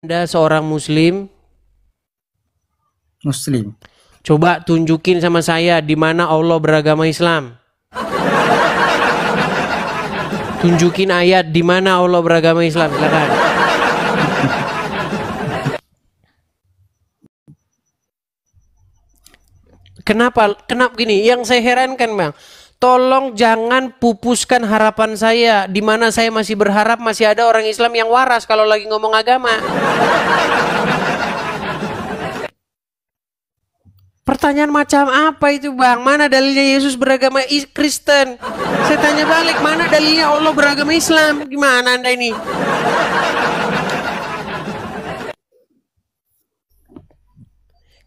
Anda seorang muslim? Muslim. Coba tunjukin sama saya di mana Allah beragama Islam. Tunjukin ayat di mana Allah beragama Islam, silakan. Kenapa gini? Yang saya herankan, Bang. Tolong jangan pupuskan harapan saya di mana saya masih berharap masih ada orang Islam yang waras kalau lagi ngomong agama. Pertanyaan macam apa itu, Bang? Mana dalilnya Yesus beragama Kristen? Saya tanya balik, mana dalilnya Allah beragama Islam? Gimana Anda ini?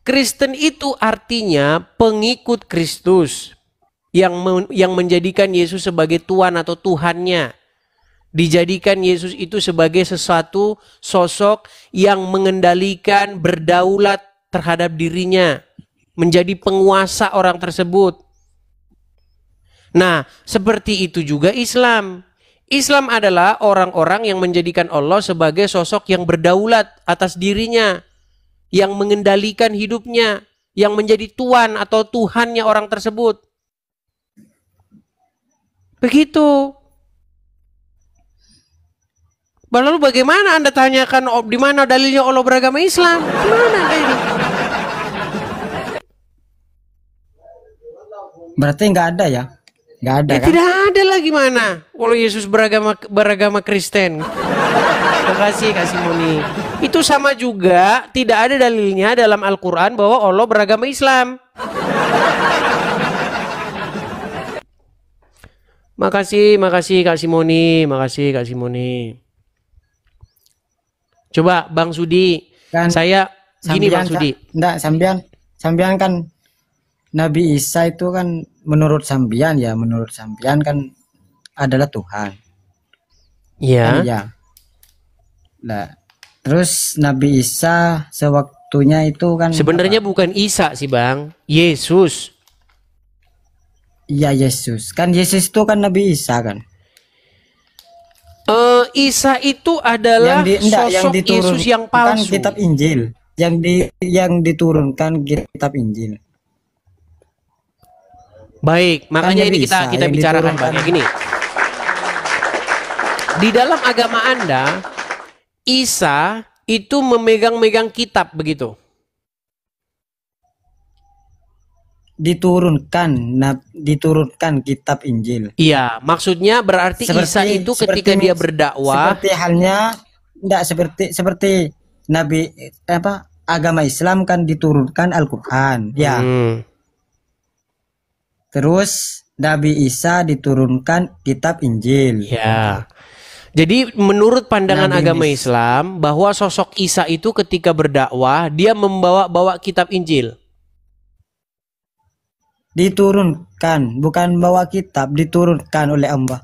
Kristen itu artinya pengikut Kristus yang menjadikan Yesus sebagai Tuhan atau Tuhannya. Dijadikan Yesus itu sebagai sesuatu sosok yang mengendalikan, berdaulat terhadap dirinya. Menjadi penguasa orang tersebut. Nah, seperti itu juga Islam. Islam adalah orang-orang yang menjadikan Allah sebagai sosok yang berdaulat atas dirinya, yang mengendalikan hidupnya, yang menjadi tuan atau Tuhannya orang tersebut. Begitu. Lalu bagaimana Anda tanyakan di mana dalilnya Allah beragama Islam? Mana Anda ini? Berarti nggak ada ya? Nggak ada kan? Tidak ada lah gimana? Kalau Yesus beragama Kristen. Terima kasih Kak Simoni. Itu sama juga tidak ada dalilnya dalam Al-Quran bahwa Allah beragama Islam. Makasih Kak Simoni. Makasih Kak Simoni. Coba Bang Sudi. Kan, Saya gini Bang Sudi. Enggak, sambian kan Nabi Isa itu kan menurut sambian kan adalah Tuhan. Iya. Kan, ya. Nah, terus Nabi Isa sewaktunya itu kan sebenarnya bukan Isa sih Bang, Yesus. Iya, Yesus. Kan Yesus itu kan Nabi Isa kan. Isa itu adalah sosok Yesus yang palsu. Kan kitab Injil. Yang diturunkan kitab Injil. Baik, makanya ini kita bicarakan Bang, gini. Di dalam agama Anda, Isa itu memegang-megang kitab begitu. Diturunkan kitab Injil. Iya, maksudnya berarti Isa itu ketika dia berdakwah seperti halnya seperti Nabi agama Islam kan diturunkan Al-Qur'an, ya. Terus Nabi Isa diturunkan kitab Injil. Ya. Jadi menurut pandangan agama Islam bahwa sosok Isa itu ketika berdakwah dia membawa kitab Injil. Diturunkan, bukan bawa kitab, diturunkan oleh Allah.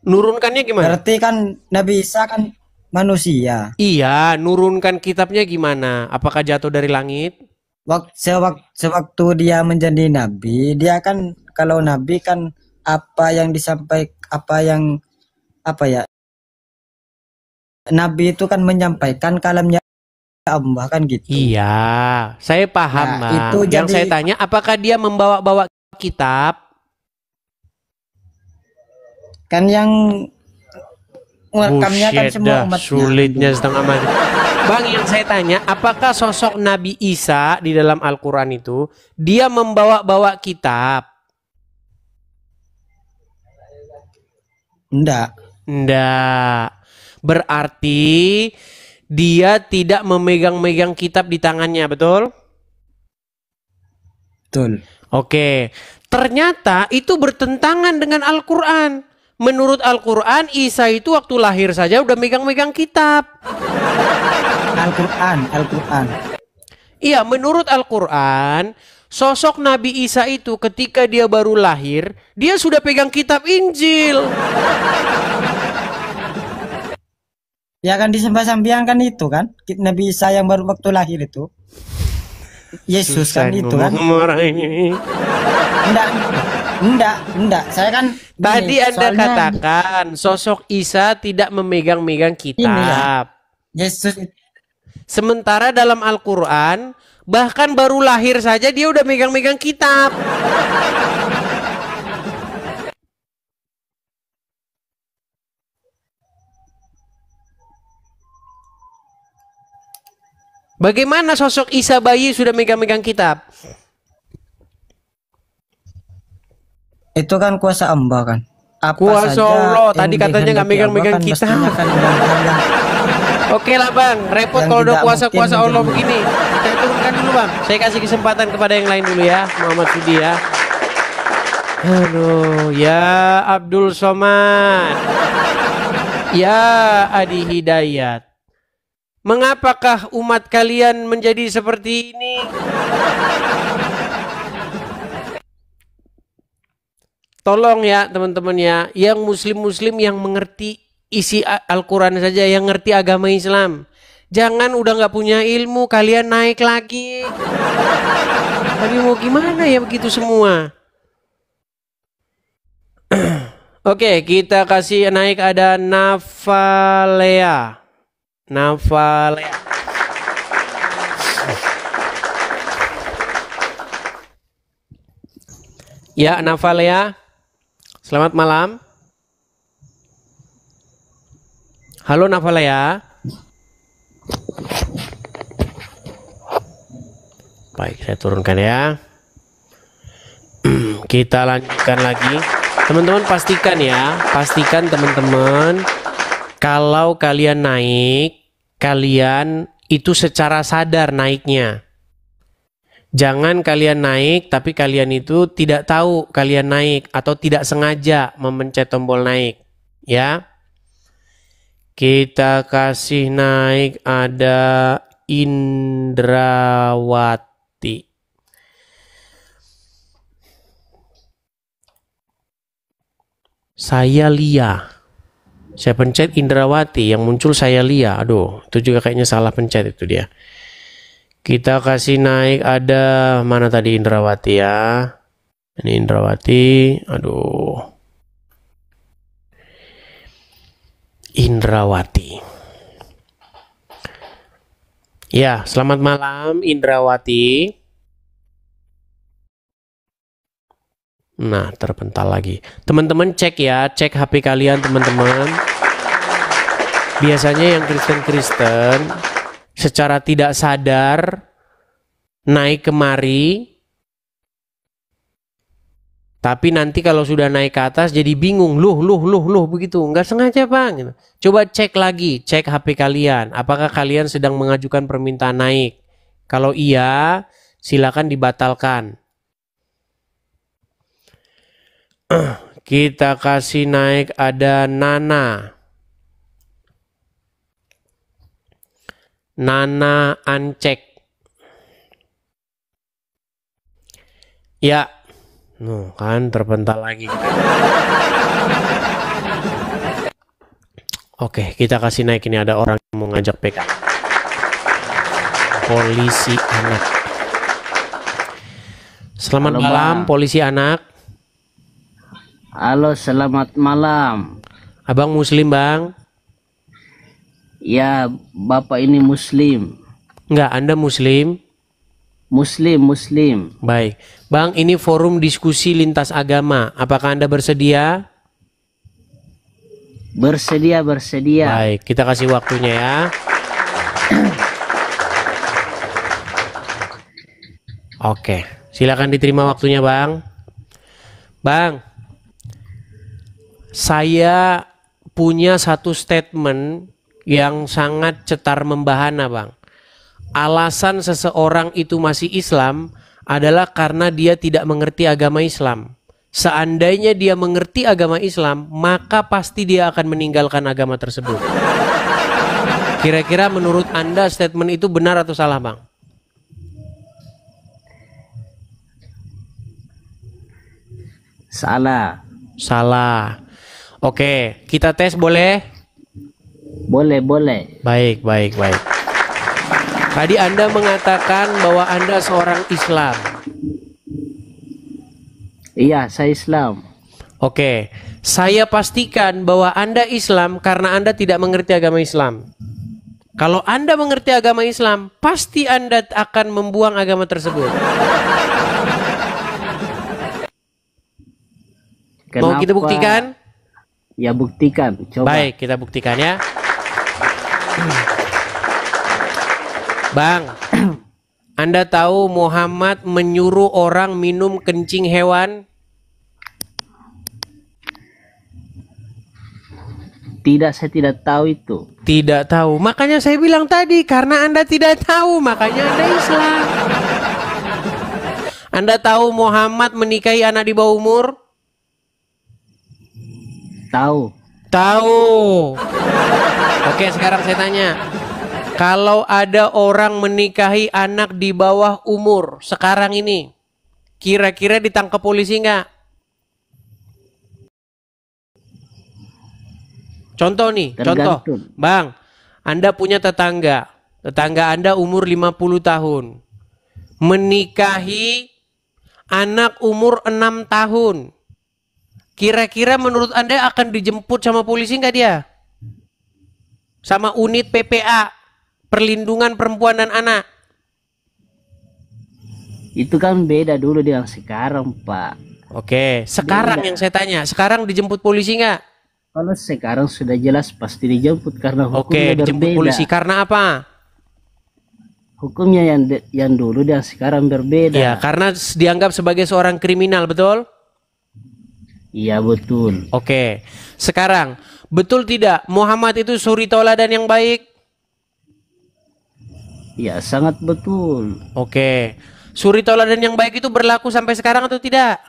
Nurunkannya gimana? Berarti kan Nabi Isa kan manusia. Iya, nurunkan kitabnya gimana? Apakah jatuh dari langit? Sewaktu dia menjadi nabi, dia kan kalau nabi kan nabi itu kan menyampaikan kalamnya Allah kan gitu. Iya, saya paham, Bang. Itu yang saya tanya apakah dia membawa kitab? Kan yang merekamnya kan semua umatnya. Sulitnya setengah mati. Bang, yang saya tanya, apakah sosok Nabi Isa di dalam Al-Quran itu dia membawa kitab? Enggak. Berarti dia tidak memegang-megang kitab di tangannya, betul? Betul. Oke. Ternyata itu bertentangan dengan Al-Quran. Menurut Al-Quran, Isa itu waktu lahir saja udah megang-megang kitab. Al-Quran. Iya, menurut Al-Quran, sosok Nabi Isa itu ketika dia baru lahir, dia sudah pegang kitab Injil. Ya kan disembah-sambian kan itu kan Nabi Isa yang baru waktu lahir itu. Yesus kan itu kan. Enggak. Saya kan tadi Anda katakan sosok Isa tidak memegang-megang kitab. Yesus Sementara dalam Al-Quran, bahkan baru lahir saja dia udah megang-megang kitab. Bagaimana sosok Isa bayi sudah megang-megang kitab? Itu kan kuasa Allah kan. Apa Kuasa saja Allah. yang Tadi katanya nggak dikehendaki megang-megang Allah kan kitab. mestinya kan yang Oke lah bang, repot Yang kalau udah tidak kuasa-kuasa mungkin Allah menjadi- begini. Saya turunkan dulu bang. Saya kasih kesempatan kepada yang lain dulu ya, Muhammad Sudi ya. Aduh, ya Abdul Somad, ya Adi Hidayat. Mengapakah umat kalian menjadi seperti ini? Tolong ya teman-teman ya, yang muslim-muslim yang mengerti isi Al-Quran saja, yang ngerti agama Islam. Jangan udah nggak punya ilmu, kalian naik lagi. Tapi mau gimana ya begitu semua? Oke, kita kasih naik ada Nafalea. Nafalea. Ya, Nafalea. Selamat malam. Halo Nafalea. Baik, saya turunkan ya. Kita lanjutkan lagi. Teman-teman pastikan ya, pastikan teman-teman kalau kalian naik, kalian itu secara sadar naiknya. Jangan kalian naik tapi kalian itu tidak tahu kalian naik atau tidak sengaja memencet tombol naik, ya. Kita kasih naik ada Indrawati. Saya Lia. Saya pencet Indrawati, yang muncul saya Lia. Aduh, itu juga kayaknya salah pencet itu dia. Kita kasih naik ada mana tadi Indrawati ya. Ini Indrawati. Aduh. Indrawati. Ya, selamat malam Indrawati. Nah, terpental lagi. Teman-teman cek ya, cek HP kalian teman-teman. Biasanya yang Kristen-Kristen secara tidak sadar naik kemari, tapi nanti kalau sudah naik ke atas jadi bingung, loh begitu, nggak sengaja bang. Gitu. Coba cek lagi, cek HP kalian, apakah kalian sedang mengajukan permintaan naik? Kalau iya, silakan dibatalkan. Kita kasih naik ada Nana. Nana Ancek. Ya. Kan terpental lagi. Oke, kita kasih naik, ini ada orang yang mau ngajak PK. Polisi anak. Selamat Halo, malam, Bang. polisi anak. Halo, selamat malam. Abang muslim bang? Ya, Bapak ini Muslim. Enggak, Anda muslim? Muslim. Baik. Bang, ini forum diskusi lintas agama. Apakah Anda bersedia? Bersedia. Baik, kita kasih waktunya ya. Oke, silakan diterima waktunya bang. Bang, saya punya satu statement yang sangat cetar membahana bang. Alasan seseorang itu masih Islam adalah karena dia tidak mengerti agama Islam. Seandainya dia mengerti agama Islam, maka pasti dia akan meninggalkan agama tersebut. Kira-kira menurut Anda statement itu benar atau salah bang? Salah. Salah. Oke, kita tes boleh? Boleh. Baik. Tadi Anda mengatakan bahwa Anda seorang Islam. Iya, saya Islam. Oke, saya pastikan bahwa Anda Islam karena Anda tidak mengerti agama Islam. Kalau Anda mengerti agama Islam, pasti Anda akan membuang agama tersebut. Mau kita buktikan? Ya buktikan, coba. Baik, kita buktikan ya. Bang, Anda tahu Muhammad menyuruh orang minum kencing hewan? Tidak, saya tidak tahu itu. Tidak tahu. Makanya saya bilang tadi, karena Anda tidak tahu, makanya Anda Islam. Anda tahu Muhammad menikahi anak di bawah umur? Tahu. Tahu. Oke, sekarang saya tanya. Kalau ada orang menikahi anak di bawah umur sekarang ini, kira-kira ditangkap polisi nggak? Contoh nih, Tergantung. contoh. Bang, Anda punya tetangga. Tetangga Anda umur 50 tahun. Menikahi anak umur 6 tahun. Kira-kira menurut Anda akan dijemput sama polisi nggak dia? Sama unit PPA, Perlindungan Perempuan dan Anak. Itu kan beda dulu dengan sekarang, Pak. Oke, sekarang yang saya tanya, sekarang dijemput polisi nggak? Kalau sekarang sudah jelas pasti dijemput karena Oke, hukumnya dijemput berbeda. polisi karena apa? Hukumnya yang dulu dan sekarang berbeda. Ya, karena dianggap sebagai seorang kriminal, betul? Iya, betul. Oke, sekarang betul tidak Muhammad itu suri tauladan yang baik? Ya, sangat betul. Oke, suri tauladan yang baik itu berlaku sampai sekarang atau tidak?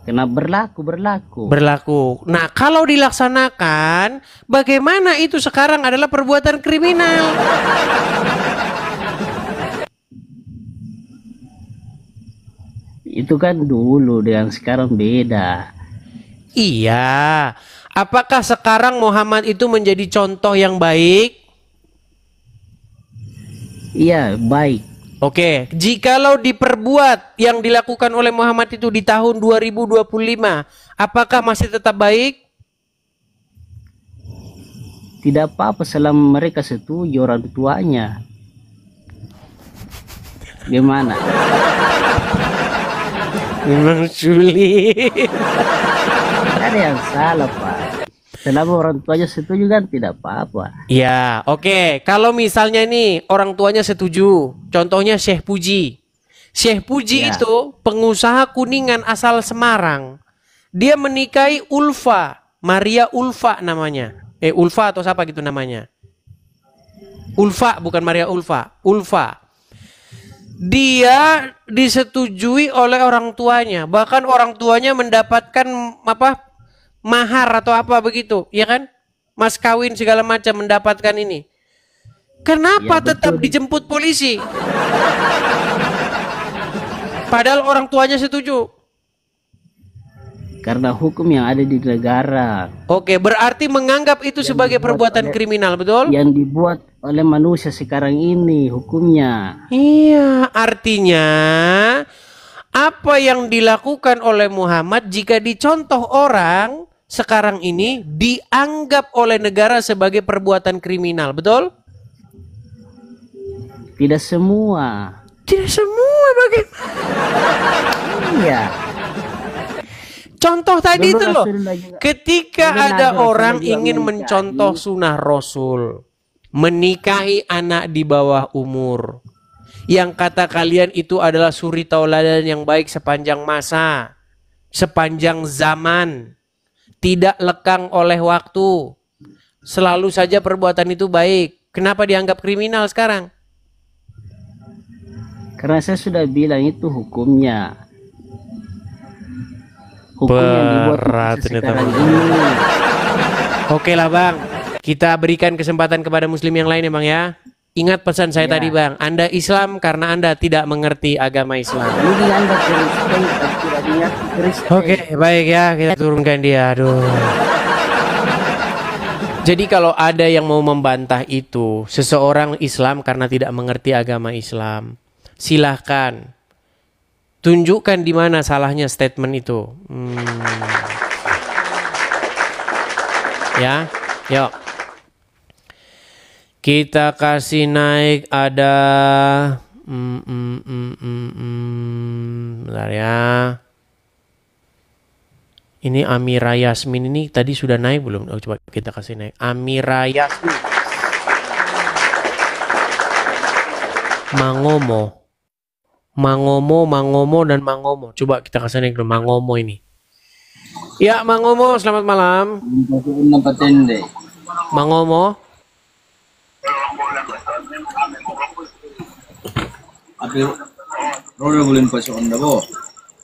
Kena berlaku. Berlaku. Nah, kalau dilaksanakan, bagaimana itu sekarang adalah perbuatan kriminal? Itu kan dulu dengan sekarang beda. Iya. Apakah sekarang Muhammad itu menjadi contoh yang baik? Iya, baik. Oke, jikalau diperbuat yang dilakukan oleh Muhammad itu di tahun 2025, apakah masih tetap baik? Tidak apa-apa selama mereka setuju orang tuanya. Gimana? Memang sulit. Ada yang salah, Pak. Selama orang tuanya setuju kan tidak apa-apa. Ya, oke. Kalau misalnya nih orang tuanya setuju, contohnya Syekh Puji. Syekh Puji Ya. itu pengusaha Kuningan asal Semarang. Dia menikahi Ulfa, Maria Ulfa namanya. Ulfa atau siapa gitu namanya? Ulfa, bukan Maria Ulfa. Ulfa. Dia disetujui oleh orang tuanya. Bahkan orang tuanya mendapatkan apa? Mahar atau apa begitu, ya kan? Mas kawin segala macam mendapatkan ini. Kenapa Ya, tetap betul. dijemput polisi? Padahal orang tuanya setuju. Karena hukum yang ada di negara Oke, berarti menganggap itu sebagai perbuatan kriminal, betul? yang dibuat oleh manusia sekarang ini hukumnya. Iya, artinya apa yang dilakukan oleh Muhammad jika dicontoh orang sekarang ini dianggap oleh negara sebagai perbuatan kriminal, betul? Tidak semua. Tidak semua bagaimana? Iya. Contoh tadi Dulu itu loh, Rasulullah juga- ketika dulu ada Rasulullah orang juga ingin menikahi. mencontoh sunnah Rasul, menikahi anak di bawah umur, yang kata kalian itu adalah suri tauladan yang baik sepanjang masa, sepanjang zaman, tidak lekang oleh waktu, selalu saja perbuatan itu baik. Kenapa dianggap kriminal sekarang? Karena saya sudah bilang itu hukumnya. Hukum yang dibuat Berat manusia ini, sekarang teman. ini. Oke lah bang, kita berikan kesempatan kepada muslim yang lain ya bang ya. Ingat pesan saya Ya. tadi bang, Anda Islam karena Anda tidak mengerti agama Islam. Ini Anda Kristen dan tidak mengerti Kristen. Oke, baik ya, kita turunkan dia. Aduh. Jadi kalau ada yang mau membantah itu, seseorang Islam karena tidak mengerti agama Islam, silahkan tunjukkan di mana salahnya statement itu. Ya, yuk. Kita kasih naik ada bentar ya. Ini Amira Yasmin ini tadi sudah naik belum? Oh, coba kita kasih naik. Amira Yasmin. Mangomo dan Mangomo. Coba kita kasih naik dulu Mangomo ini. Ya, Mangomo, selamat malam. Mangomo.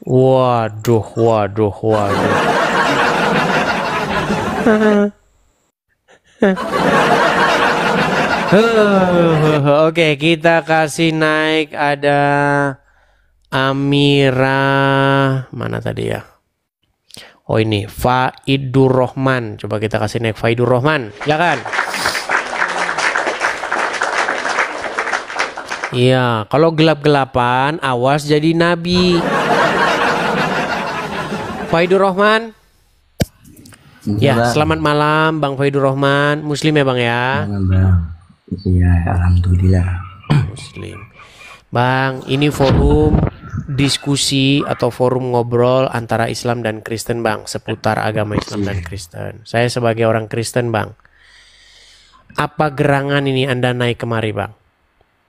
Waduh. Oke, kita kasih naik ada Amira. Mana tadi ya? Oh ini Faidur Rahman. Coba kita kasih naik Faidur Rahman. Silakan. Iya, kalau gelap-gelapan awas jadi nabi. Faidur Rahman. Ya, selamat malam Bang Faidur Rahman. Muslim ya Bang ya? Bang. Iya, alhamdulillah. Muslim. Bang, ini forum diskusi atau forum ngobrol antara Islam dan Kristen Bang, seputar agama Islam dan Kristen. Saya sebagai orang Kristen Bang, apa gerangan ini Anda naik kemari Bang?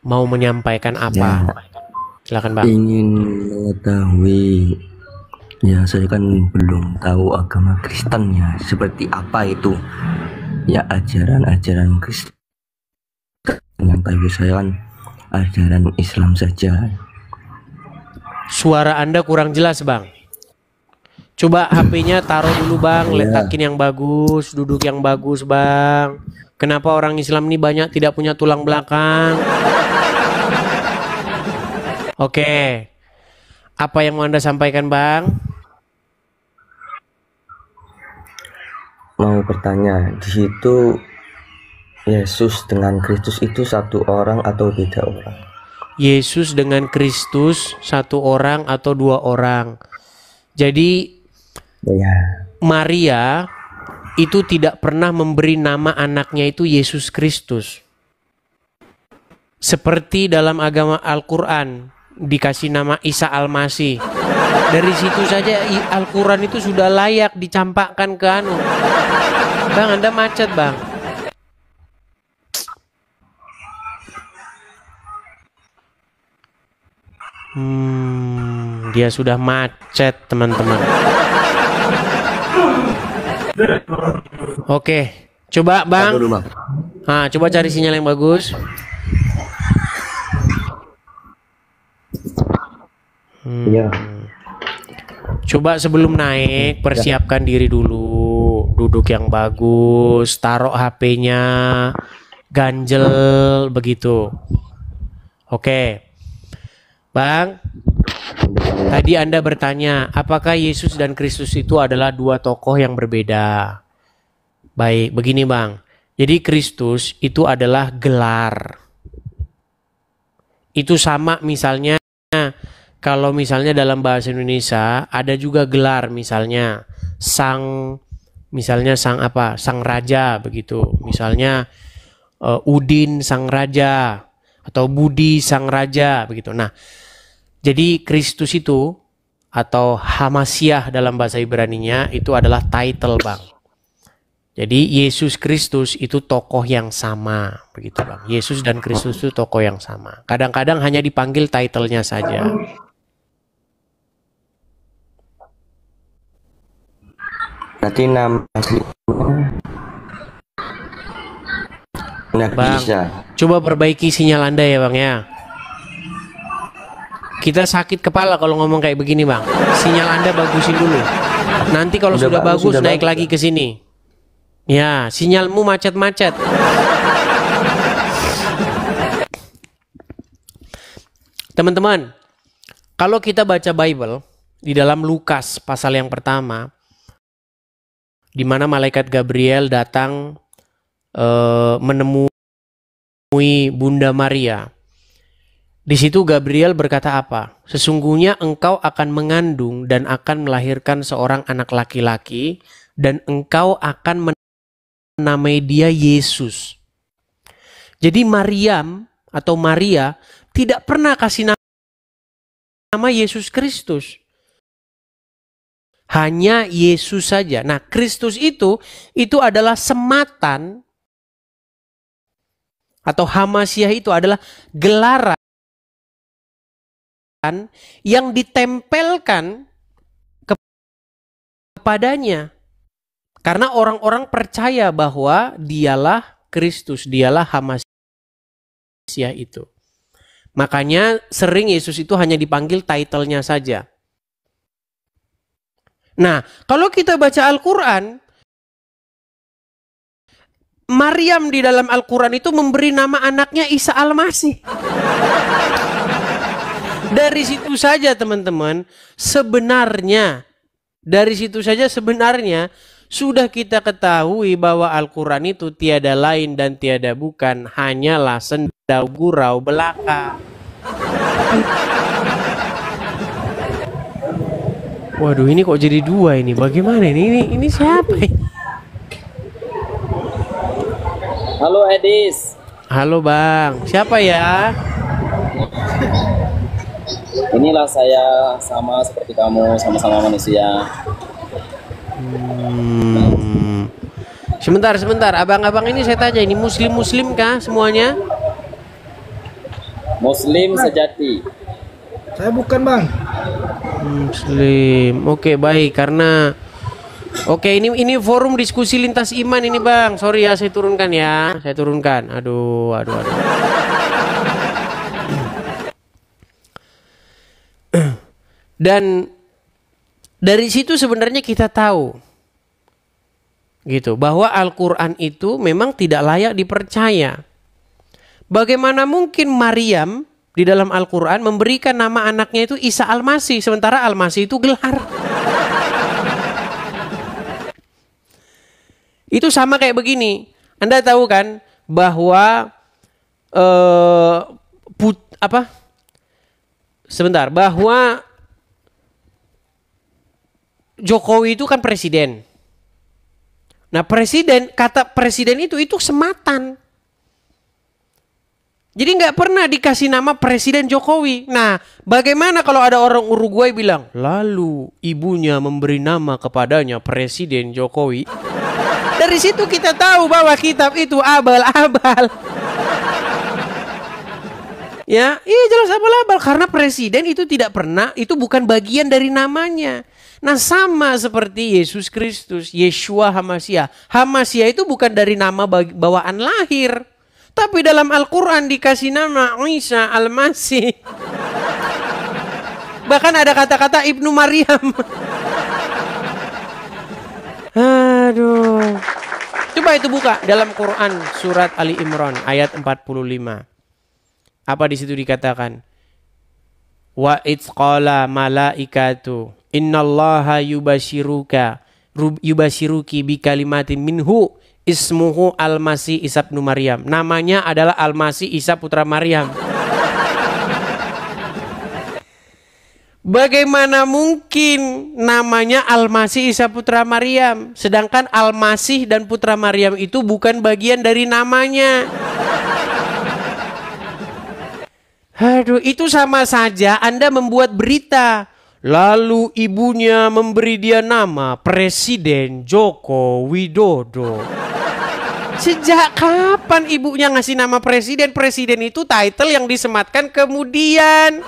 Mau menyampaikan apa? Silakan Bang. Ingin mengetahui, ya saya kan belum tahu agama Kristennya seperti apa itu. Ya ajaran-ajaran Kristen. Yang tahu saya kan ajaran Islam saja. Suara Anda kurang jelas Bang. Coba HP-nya taruh dulu Bang, letakin yang bagus, duduk yang bagus Bang. Kenapa orang Islam ini banyak tidak punya tulang belakang? Oke. Apa yang mau Anda sampaikan Bang? Mau bertanya, di situ Yesus dengan Kristus itu satu orang atau beda orang? Yesus dengan Kristus satu orang atau dua orang. Jadi Maria itu tidak pernah memberi nama anaknya itu Yesus Kristus. Seperti dalam agama Al-Quran dikasih nama Isa Al-Masih. Dari situ saja Al-Quran itu sudah layak dicampakkan ke anu. Bang, Anda macet Bang. Dia sudah macet teman-teman. Oke, coba Bang. Nah, coba cari sinyal yang bagus. Iya. Coba sebelum naik persiapkan diri dulu, duduk yang bagus, taruh HP-nya, ganjel begitu. Oke. Bang, tadi Anda bertanya, apakah Yesus dan Kristus itu adalah dua tokoh yang berbeda? Baik, begini Bang. Jadi Kristus itu adalah gelar. Itu sama misalnya, kalau misalnya dalam bahasa Indonesia ada juga gelar, misalnya sang apa? Sang raja begitu. Misalnya Udin sang raja atau Budi sang raja begitu. Nah, jadi Kristus itu atau Hamasiah dalam bahasa Ibraninya itu adalah title Bang. Jadi Yesus Kristus itu tokoh yang sama begitu Bang. Yesus dan Kristus itu tokoh yang sama. Kadang-kadang hanya dipanggil title-nya saja. Berarti nama Bang, coba perbaiki sinyal Anda ya Bang ya. Kita sakit kepala kalau ngomong kayak begini Bang. Sinyal Anda bagusin dulu. Nanti kalau sudah bagus naik lagi ke sini. Ya, sinyalmu macet-macet. Teman-teman, kalau kita baca Bible di dalam Lukas pasal yang pertama, di mana malaikat Gabriel datang menemui Bunda Maria. Di situ Gabriel berkata apa? Sesungguhnya engkau akan mengandung dan akan melahirkan seorang anak laki-laki dan engkau akan menamai dia Yesus. Jadi Maryam atau Maria tidak pernah kasih nama Yesus Kristus. Hanya Yesus saja. Nah, Kristus itu adalah sematan atau Hamasiah itu adalah gelaran yang ditempelkan kepadanya. Karena orang-orang percaya bahwa dialah Kristus, dialah Hamasiah itu. Makanya sering Yesus itu hanya dipanggil title-nya saja. Nah, kalau kita baca Al-Quran, Maryam di dalam Al-Quran itu memberi nama anaknya Isa Al-Masih. Dari situ saja teman-teman, sebenarnya sudah kita ketahui bahwa Al-Quran itu tiada lain dan tiada bukan, hanyalah sendau gurau belaka. Waduh, ini kok jadi dua ini? Bagaimana ini? Ini siapa ini? Halo Edis. Halo Bang, siapa ya? Inilah saya, sama seperti kamu, sama-sama manusia. Sebentar, abang-abang ini saya tanya, ini muslim kah semuanya? Muslim sejati. Saya bukan, Bang. Muslim. Oke, baik, karena ini forum diskusi lintas iman ini Bang. Sorry ya, saya turunkan ya. Aduh. Dan dari situ sebenarnya kita tahu gitu bahwa Al-Quran itu memang tidak layak dipercaya. Bagaimana mungkin Maryam di dalam Al-Quran memberikan nama anaknya itu Isa Al-Masih, sementara Al-Masih itu gelar. Itu sama kayak begini. Anda tahu kan bahwa bahwa Jokowi itu kan presiden. Nah, kata presiden itu sematan. Jadi nggak pernah dikasih nama Presiden Jokowi. Nah, bagaimana kalau ada orang Uruguay bilang, lalu ibunya memberi nama kepadanya Presiden Jokowi? Dari situ kita tahu bahwa kitab itu abal-abal. Ya, iya jelas abal-abal karena presiden itu tidak pernah, itu bukan bagian dari namanya. Nah, sama seperti Yesus Kristus, Yeshua Hamasiah. Hamasiah itu bukan dari nama bawaan lahir. Tapi dalam Al-Quran dikasih nama Isa Al-Masih. Bahkan ada kata-kata Ibnu Maryam. Aduh. Coba itu buka dalam Quran surat Ali Imran ayat 45. Apa di situ dikatakan? Wa itqala malaikatu innallaha yubashiruki bi kalimatin minhu ismuhu Al-Masih Isa ibnu Maryam. Namanya adalah Al-Masih Isa putra Maryam. Bagaimana mungkin namanya Al-Masih Isa putra Maryam, sedangkan Al-Masih dan putra Maryam itu bukan bagian dari namanya? Aduh, itu sama saja Anda membuat berita. Lalu ibunya memberi dia nama Presiden Joko Widodo. Sejak kapan ibunya ngasih nama presiden? Presiden itu title yang disematkan kemudian.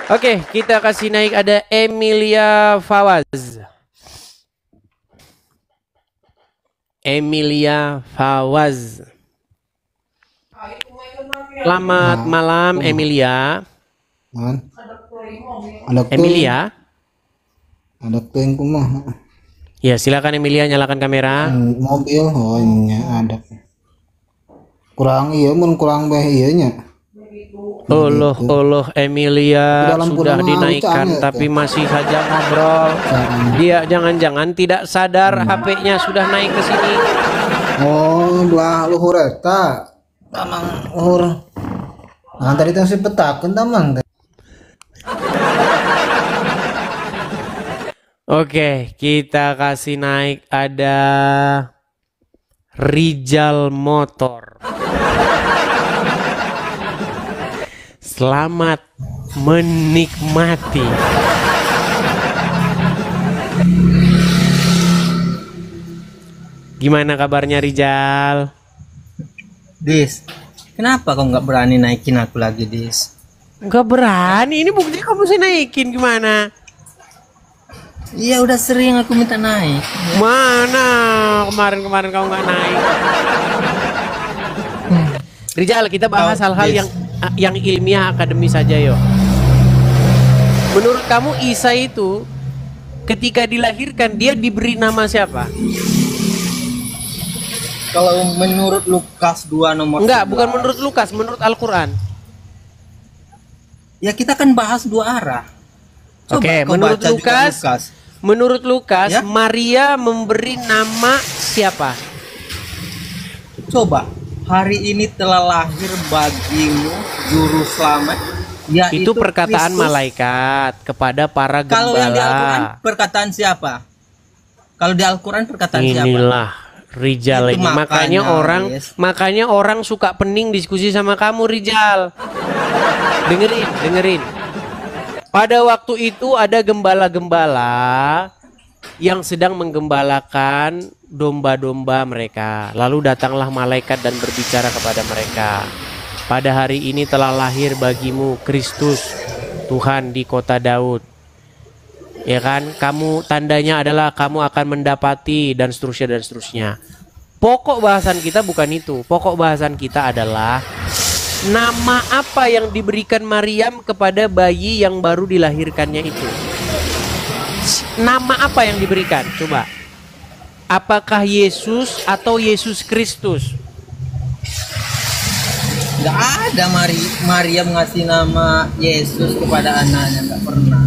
Oke, kita kasih naik ada Emilia Fawaz. Selamat malam Emilia. Emilia. Ada yang kumah. Ya, silakan Emilia, nyalakan kamera. Mobil ada. Kurang nya. Allah Emilia sudah dinaikkan tapi masih saja ngobrol. Dia jangan-jangan tidak sadar HP-nya sudah naik ke sini. Oh, belah luhur eta. Tamang luhur. Nah, tadi teh petakeun tamang. Oke, kita kasih naik ada Rijal Motor. Selamat menikmati. Gimana kabarnya Rijal? Dis, kenapa kau nggak berani naikin aku lagi, Dis? Nggak berani, ini buktinya kamu bisa naikin gimana? Iya udah sering aku minta naik. Mana kemarin kamu nggak naik? Rijal, kita bahas hal-hal yang ilmiah akademis saja yo. Menurut kamu Isa itu ketika dilahirkan dia diberi nama siapa? Kalau menurut Lukas 2 nomor Enggak, 11, bukan menurut Lukas, menurut Al-Quran. ya kita kan bahas dua arah. Coba Oke, kau menurut baca juga Lukas, Ya? Maria memberi nama siapa? Coba, hari ini telah lahir bagimu juru selamat, yaitu Itu perkataan Kristus. malaikat kepada para Kalau yang di Al-Quran gembala. perkataan siapa? Kalau di Al-Quran perkataan siapa? Inilah Rijal Itu ini. makanya, Makanya orang suka pening diskusi sama kamu Rijal. Dengerin. Pada waktu itu ada gembala-gembala yang sedang menggembalakan domba-domba mereka. Lalu datanglah malaikat dan berbicara kepada mereka. Pada hari ini telah lahir bagimu Kristus, Tuhan di kota Daud. Ya kan, kamu tandanya adalah kamu akan mendapati dan seterusnya. Pokok bahasan kita bukan itu. Pokok bahasan kita adalah nama apa yang diberikan Maryam kepada bayi yang baru dilahirkannya itu. Nama apa yang diberikan? Coba. Apakah Yesus atau Yesus Kristus? Nggak ada Maria ngasih nama Yesus kepada anaknya, nggak pernah.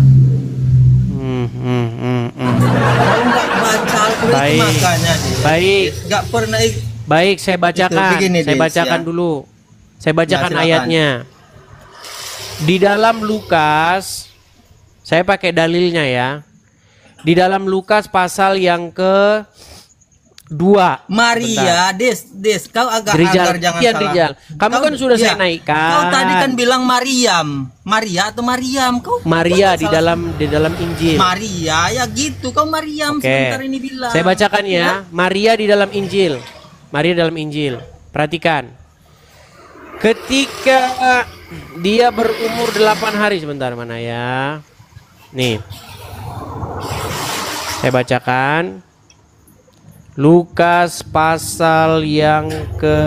Kalau nggak baca Al-Quran itu Baik. makanya dia. Baik. Nggak pernah. Baik, saya bacakan. begini, Saya Des, bacakan ya. dulu. Saya bacakan silakan. ayatnya. Di dalam Lukas, saya pakai dalilnya ya. Di dalam Lukas pasal yang ke-2. Maria, Des, kau agak Rijal, jangan Rijal, salah. Rijal. Kamu kan sudah saya naikkan. Kau tadi kan bilang Maryam, Maria atau Mariam? Kau Maria jangan di salah. dalam Injil. Maria ya gitu, kau Maryam Oke. sebentar ini bilang. Saya bacakan ya. Maria di dalam Injil. Maria dalam Injil. Perhatikan. Ketika dia berumur 8 hari, sebentar mana ya? Nih. Saya bacakan. Lukas pasal yang ke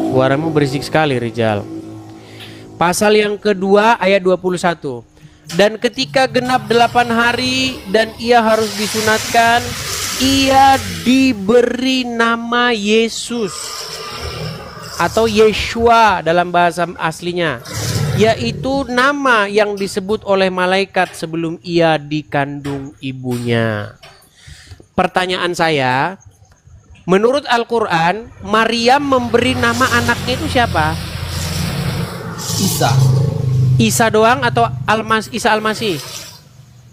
Suaramu berisik sekali Rijal. Pasal yang kedua ayat 21. Dan ketika genap 8 hari dan ia harus disunatkan, ia diberi nama Yesus atau Yeshua dalam bahasa aslinya, yaitu nama yang disebut oleh malaikat sebelum ia dikandung ibunya. Pertanyaan saya, menurut Al-Quran, Maryam memberi nama anaknya itu siapa? Isa. Isa doang atau Isa Al-Masih?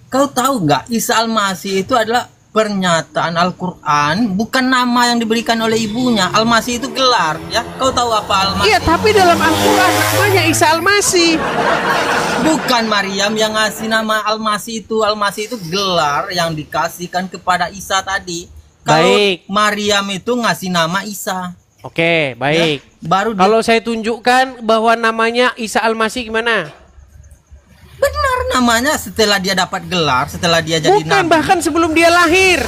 Kau tahu nggak Isa Al-Masih itu adalah pernyataan Al-Quran, bukan nama yang diberikan oleh ibunya. Al-Masih itu gelar, ya. Kau tahu apa Al-Masih? Iya, tapi dalam Al-Quran namanya Isa Al-Masih. Bukan Maryam yang ngasih nama Al-Masih itu. Al-Masih itu gelar yang dikasihkan kepada Isa tadi. Kalau Baik. Maryam itu ngasih nama Isa. Oke, baik. Ya, baru Kalau saya tunjukkan bahwa namanya Isa Al-Masih gimana? benar namanya setelah dia dapat gelar, setelah dia jadi Bukan, nabi. bahkan sebelum dia lahir.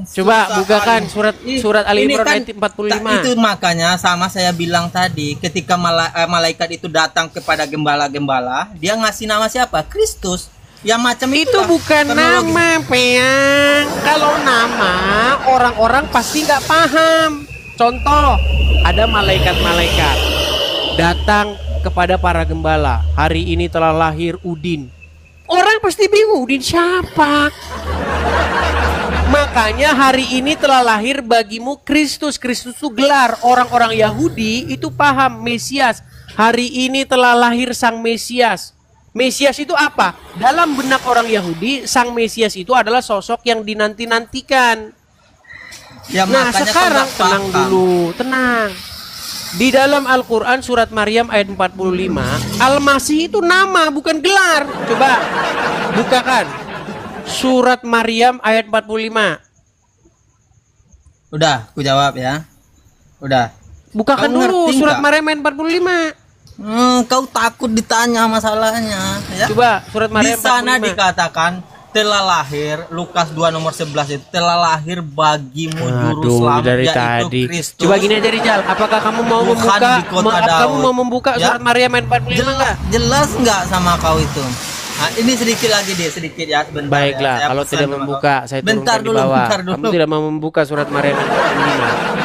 Coba Susah bukakan kali. surat Ali Ini Imran kan ayat 45. Itu makanya sama saya bilang tadi, ketika malaikat itu datang kepada gembala-gembala, dia ngasih nama siapa? Kristus. Ya macam Itu itulah bukan teknologi. nama, Peang. Kalau nama, orang-orang pasti nggak paham. Contoh, ada malaikat-malaikat datang kepada para gembala. Hari ini telah lahir Udin. Orang pasti bingung, Udin siapa? Makanya hari ini telah lahir bagimu Kristus. Kristus itu gelar. Orang-orang Yahudi itu paham Mesias. hari ini telah lahir Sang Mesias. Mesias itu apa? Dalam benak orang Yahudi, Sang Mesias itu adalah sosok yang dinanti-nantikan. Ya, Nah, makanya sekarang kau nggak tenang paham. dulu, tenang. Di dalam Al-Quran surat Maryam ayat 45, Al-Masih itu nama bukan gelar. Coba bukakan surat Maryam ayat 45. Udah, aku jawab ya. Udah. Bukakan Kau dulu ngerti surat nggak? Maryam ayat 45. Kau takut ditanya masalahnya ya. Coba surat Di Maryam sana 45. dikatakan telah lahir, Lukas 2 nomor 11 itu telah lahir bagimu juru Aduh, selamat dari yaitu tadi. Kristus. Coba gini aja Rijal, apakah kamu mau Tuhan membuka di kota kamu Daud. mau membuka Ya. surat Maryam ayat 45 enggak? Jelas nggak sama kau itu? Nah, ini sedikit lagi deh, sedikit ya sebentar. Baiklah, ya. Saya kalau pesan tidak sama kau. membuka, saya Bentar turunkan di dulu, bawah. bentar dulu. Kamu tidak mau membuka surat Maryam ayat 45.